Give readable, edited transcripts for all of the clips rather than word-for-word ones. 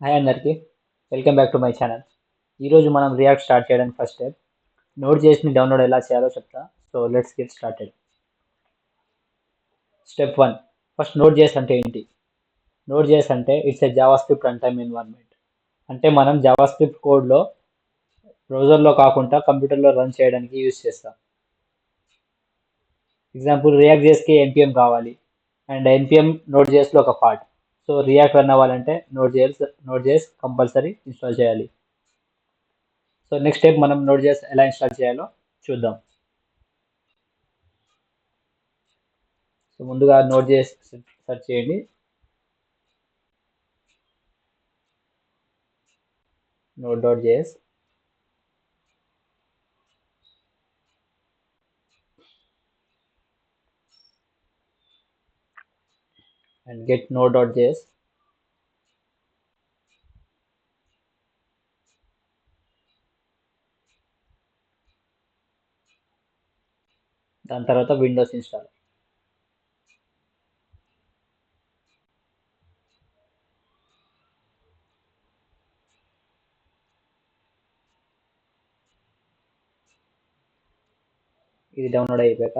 Hi అందరికి welcome back to my channel. ఈరోజు మనం రియాక్ట్ స్టార్ట్ చేయడానికి ఫస్ట్ స్టెప్ నోట్ చేసి డౌన్లోడ్ ఎలా చేయాలో చెప్తా. So let's get started. Step 1, first note చేసి అంటే ఏంటి? నోట్ చేసి అంటే it's a Java script run time environment. అంటే మనం జావా స్క్రిప్ట్ కోడ్లో బ్రౌజర్లో కాకుండా కంప్యూటర్లో రన్ చేయడానికి యూజ్ చేస్తాం. ఎగ్జాంపుల్ రియాక్ట్ జేఎస్కి npm కావాలి అండ్ npm నోట్ జేఎస్లో ఒక పార్ట్. సో రియాక్ట్ రన్ అవ్వాలంటే నోట్ జేఎస్ కంపల్సరీ ఇన్స్టాల్ చేయాలి. సో నెక్స్ట్ స్టెప్ మనం నోట్ జేఎస్ ఎలా ఇన్స్టాల్ చేయాలో చూద్దాం. సో ముందుగా నోట్ జేఎస్ సెర్చ్ చేయండి. node.js and get node.js. దాని తర్వాత విండోస్ ఇన్స్టాల్. ఇది డౌన్లోడ్ అయిపోయాక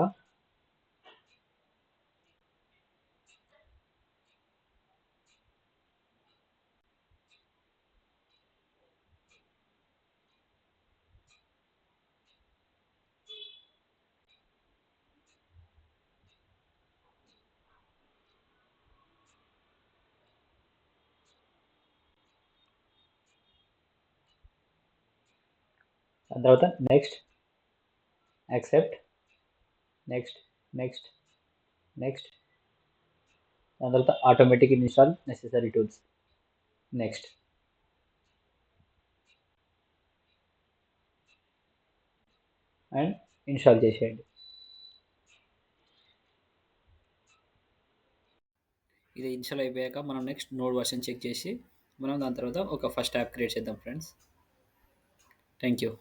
దాని తర్వాత next, accept, next, next, next. దాని తర్వాత automatic install necessary tools. Next. And install చేసేయండి. ఇది ఇన్స్టాల్ అయిపోయాక మనం నెక్స్ట్ నోడ్ వర్షన్ చెక్ చేసి మనం దాని తర్వాత ఒక ఫస్ట్ యాప్ క్రియేట్ చేద్దాం ఫ్రెండ్స్. Thank you.